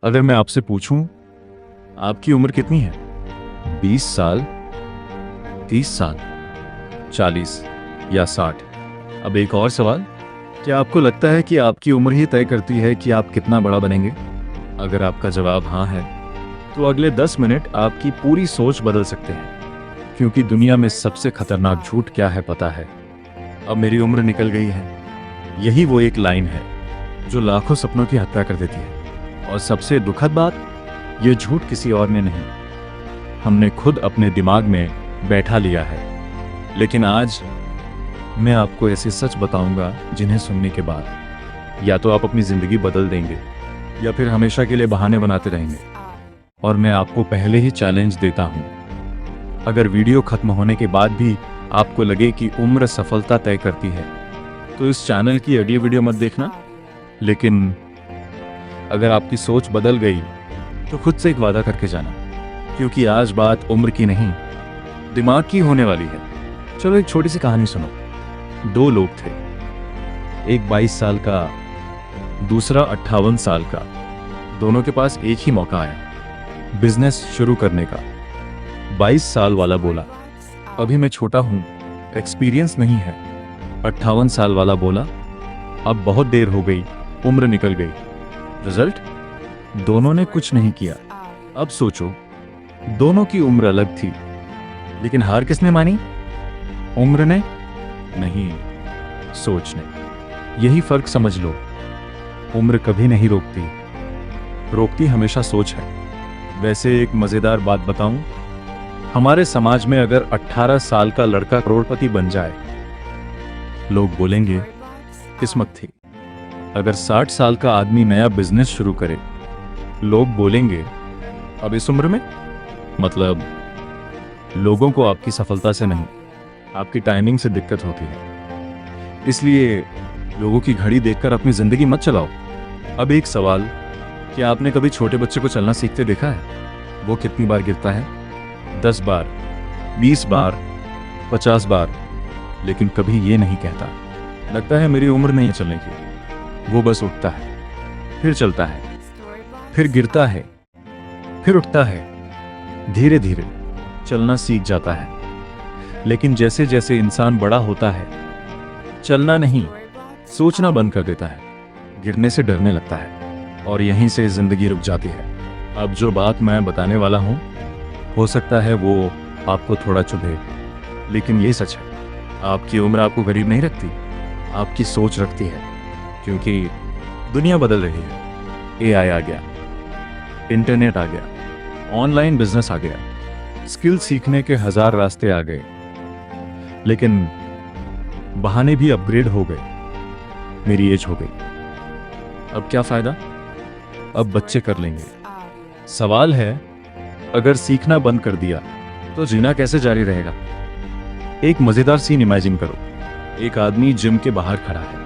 अगर मैं आपसे पूछूं, आपकी उम्र कितनी है? 20 साल, 30 साल, 40 या 60? अब एक और सवाल, क्या आपको लगता है कि आपकी उम्र ही तय करती है कि आप कितना बड़ा बनेंगे? अगर आपका जवाब हाँ है, तो अगले 10 मिनट आपकी पूरी सोच बदल सकते हैं, क्योंकि दुनिया में सबसे खतरनाक झूठ क्या है पता है? अब मेरी उम्र निकल गई है। यही वो एक लाइन है जो लाखों सपनों की हत्या कर देती है। और सबसे दुखद बात, ये झूठ किसी और ने नहीं, हमने खुद अपने दिमाग में बैठा लिया है। लेकिन आज मैं आपको ऐसे सच बताऊंगा जिन्हें सुनने के बाद या तो आप अपनी जिंदगी बदल देंगे या फिर हमेशा के लिए बहाने बनाते रहेंगे। और मैं आपको पहले ही चैलेंज देता हूं, अगर वीडियो खत्म होने के बाद भी आपको लगे कि उम्र सफलता तय करती है, तो इस चैनल की अगली वीडियो मत देखना। लेकिन अगर आपकी सोच बदल गई तो खुद से एक वादा करके जाना, क्योंकि आज बात उम्र की नहीं, दिमाग की होने वाली है। चलो एक छोटी सी कहानी सुनो। 2 लोग थे, एक 22 साल का, दूसरा 58 साल का। दोनों के पास एक ही मौका आया बिजनेस शुरू करने का। 22 साल वाला बोला, अभी मैं छोटा हूं, एक्सपीरियंस नहीं है। 58 साल वाला बोला, अब बहुत देर हो गई, उम्र निकल गई। रिजल्ट, दोनों ने कुछ नहीं किया। अब सोचो, दोनों की उम्र अलग थी, लेकिन हार किसने मानी? उम्र ने नहीं, सोच ने। यही फर्क समझ लो, उम्र कभी नहीं रोकती, रोकती हमेशा सोच है। वैसे एक मजेदार बात बताऊं, हमारे समाज में अगर 18 साल का लड़का करोड़पति बन जाए, लोग बोलेंगे किस्मत थी। अगर 60 साल का आदमी नया बिजनेस शुरू करे, लोग बोलेंगे अब इस उम्र में? मतलब लोगों को आपकी सफलता से नहीं, आपकी टाइमिंग से दिक्कत होती है। इसलिए लोगों की घड़ी देखकर अपनी जिंदगी मत चलाओ। अब एक सवाल, क्या आपने कभी छोटे बच्चे को चलना सीखते देखा है? वो कितनी बार गिरता है? 10 बार, 20 बार, 50 बार, लेकिन कभी ये नहीं कहता लगता है मेरी उम्र नहीं है चलने की। वो बस उठता है, फिर चलता है, फिर गिरता है, फिर उठता है। धीरे धीरे चलना सीख जाता है। लेकिन जैसे जैसे इंसान बड़ा होता है, चलना नहीं, सोचना बंद कर देता है, गिरने से डरने लगता है, और यहीं से जिंदगी रुक जाती है। अब जो बात मैं बताने वाला हूं, हो सकता है वो आपको थोड़ा चुभे, लेकिन ये सच है। आपकी उम्र आपको गरीब नहीं रखती, आपकी सोच रखती है। क्योंकि दुनिया बदल रही है। एआई आ गया, इंटरनेट आ गया, ऑनलाइन बिजनेस आ गया, स्किल सीखने के 1000 रास्ते आ गए, लेकिन बहाने भी अपग्रेड हो गए। मेरी एज हो गई, अब क्या फायदा? अब बच्चे कर लेंगे। सवाल है, अगर सीखना बंद कर दिया तो जीना कैसे जारी रहेगा? एक मजेदार सीन इमेजिन करो। एक आदमी जिम के बाहर खड़ा है,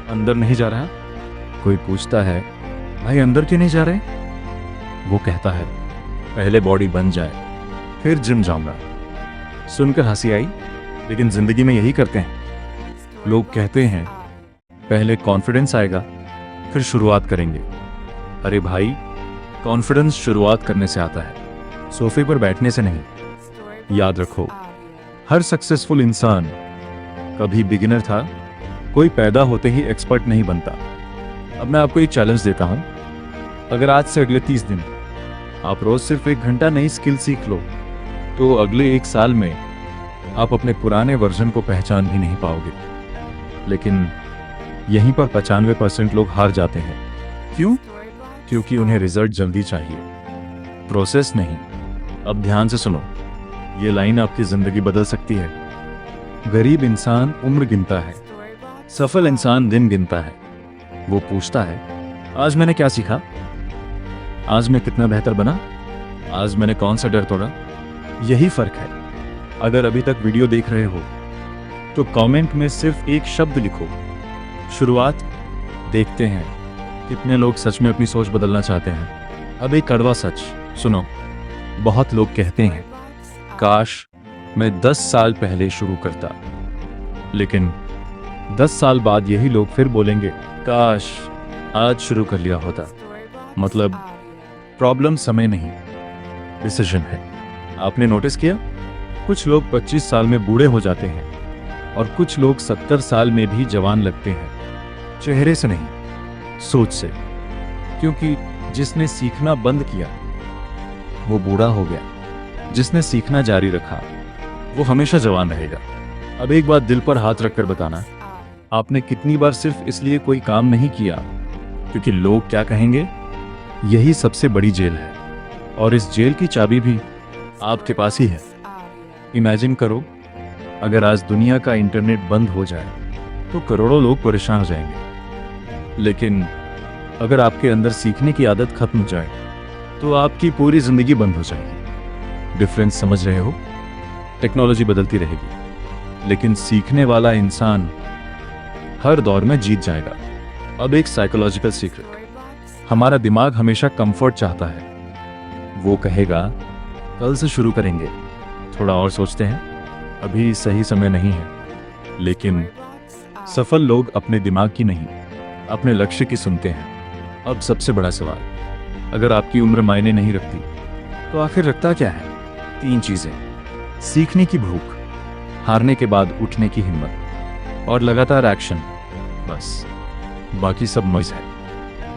अंदर नहीं जा रहा। कोई पूछता है, भाई अंदर क्यों नहीं जा रहे? वो कहता है, पहले बॉडी बन जाए, फिर जिम जाऊंगा। सुनकर हंसी आई, लेकिन जिंदगी में यही करते हैं। लोग कहते हैं पहले कॉन्फिडेंस आएगा, फिर शुरुआत करेंगे। अरे भाई, कॉन्फिडेंस शुरुआत करने से आता है, सोफे पर बैठने से नहीं। याद रखो, हर सक्सेसफुल इंसान कभी बिगिनर था, कोई पैदा होते ही एक्सपर्ट नहीं बनता। अब मैं आपको एक चैलेंज देता हूं, अगर आज से अगले 30 दिन आप रोज सिर्फ 1 घंटा नई स्किल सीख लो, तो अगले 1 साल में आप अपने पुराने वर्जन को पहचान भी नहीं पाओगे। लेकिन यहीं पर 95% लोग हार जाते हैं। क्यों? क्योंकि उन्हें रिजल्ट जल्दी चाहिए, प्रोसेस नहीं। अब ध्यान से सुनो, ये लाइन आपकी जिंदगी बदल सकती है। गरीब इंसान उम्र गिनता है, सफल इंसान दिन गिनता है। वो पूछता है, आज मैंने क्या सीखा? आज मैं कितना बेहतर बना? आज मैंने कौन सा डर तोड़ा? यही फर्क है। अगर अभी तक वीडियो देख रहे हो, तो कमेंट में सिर्फ एक शब्द लिखो, शुरुआत। देखते हैं कितने लोग सच में अपनी सोच बदलना चाहते हैं। अब एक कड़वा सच सुनो। बहुत लोग कहते हैं, काश मैं 10 साल पहले शुरू करता। लेकिन 10 साल बाद यही लोग फिर बोलेंगे, काश आज शुरू कर लिया होता। मतलब प्रॉब्लम समय नहीं, डिसीजन है। आपने नोटिस किया, कुछ लोग 25 साल में बूढ़े हो जाते हैं और कुछ लोग 70 साल में भी जवान लगते हैं। चेहरे से नहीं, सोच से। क्योंकि जिसने सीखना बंद किया वो बूढ़ा हो गया, जिसने सीखना जारी रखा वो हमेशा जवान रहेगा। अब एक बात दिल पर हाथ रखकर बताना, आपने कितनी बार सिर्फ इसलिए कोई काम नहीं किया क्योंकि लोग क्या कहेंगे? यही सबसे बड़ी जेल है, और इस जेल की चाबी भी आपके पास ही है। इमेजिन करो, अगर आज दुनिया का इंटरनेट बंद हो जाए तो करोड़ों लोग परेशान हो जाएंगे, लेकिन अगर आपके अंदर सीखने की आदत खत्म हो जाए तो आपकी पूरी जिंदगी बंद हो जाएगी। डिफरेंस समझ रहे हो? टेक्नोलॉजी बदलती रहेगी, लेकिन सीखने वाला इंसान हर दौर में जीत जाएगा। अब एक साइकोलॉजिकल सीक्रेट, हमारा दिमाग हमेशा कंफर्ट चाहता है। वो कहेगा कल से शुरू करेंगे, थोड़ा और सोचते हैं, अभी सही समय नहीं है। लेकिन सफल लोग अपने दिमाग की नहीं, अपने लक्ष्य की सुनते हैं। अब सबसे बड़ा सवाल, अगर आपकी उम्र मायने नहीं रखती तो आखिर रखता क्या है? 3 चीजें: सीखने की भूख, हारने के बाद उठने की हिम्मत, और लगातार एक्शन। बस बाकी सब नॉइज है।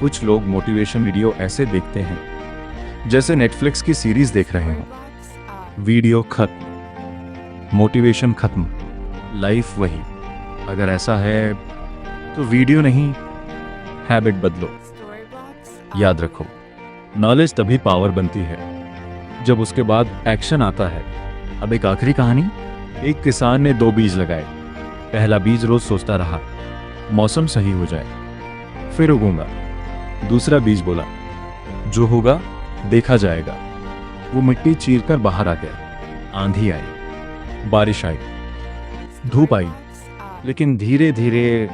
कुछ लोग मोटिवेशन वीडियो ऐसे देखते हैं जैसे नेटफ्लिक्स की सीरीज देख रहे हो। वीडियो खत्म, मोटिवेशन खत्म, लाइफ वही। अगर ऐसा है तो वीडियो नहीं, हैबिट बदलो। याद रखो, नॉलेज तभी पावर बनती है जब उसके बाद एक्शन आता है। अब एक आखिरी कहानी। एक किसान ने 2 बीज लगाए। पहला बीज रोज सोचता रहा, मौसम सही हो जाए फिर उगूंगा। दूसरा बीज बोला, जो होगा देखा जाएगा। वो मिट्टी चीरकर बाहर आ गया। आंधी आई, बारिश आई, धूप आई, लेकिन धीरे धीरे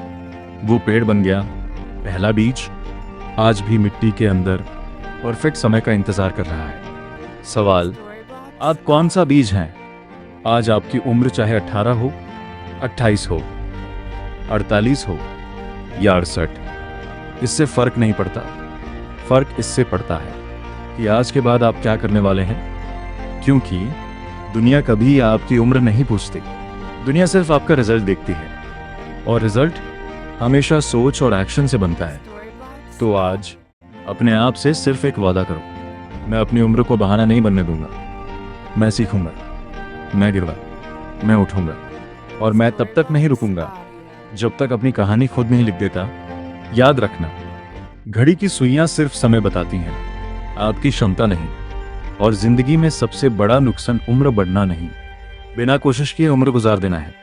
वो पेड़ बन गया। पहला बीज आज भी मिट्टी के अंदर परफेक्ट समय का इंतजार कर रहा है। सवाल, आप कौन सा बीज हैं? आज आपकी उम्र चाहे 18 हो, 28 हो, 48 हो या 68, इससे फर्क नहीं पड़ता। फर्क इससे पड़ता है कि आज के बाद आप क्या करने वाले हैं। क्योंकि दुनिया कभी आपकी उम्र नहीं पूछती, दुनिया सिर्फ आपका रिजल्ट देखती है, और रिजल्ट हमेशा सोच और एक्शन से बनता है। तो आज अपने आप से सिर्फ एक वादा करो, मैं अपनी उम्र को बहाना नहीं बनने दूंगा। मैं सीखूंगा, मैं गिरवा, मैं उठूंगा, और मैं तब तक नहीं रुकूंगा जब तक अपनी कहानी खुद नहीं लिख देता। याद रखना, घड़ी की सुइयां सिर्फ समय बताती हैं, आपकी क्षमता नहीं। और जिंदगी में सबसे बड़ा नुकसान उम्र बढ़ना नहीं, बिना कोशिश किए उम्र गुजार देना है।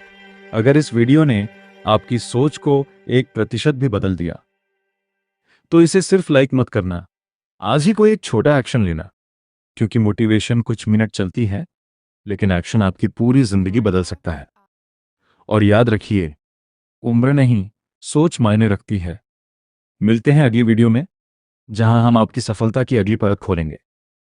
अगर इस वीडियो ने आपकी सोच को 1% भी बदल दिया तो इसे सिर्फ लाइक मत करना, आज ही कोई एक छोटा एक्शन लेना। क्योंकि मोटिवेशन कुछ मिनट चलती है, लेकिन एक्शन आपकी पूरी जिंदगी बदल सकता है। और याद रखिए, उम्र नहीं, सोच मायने रखती है। मिलते हैं अगली वीडियो में, जहां हम आपकी सफलता की अगली परत खोलेंगे।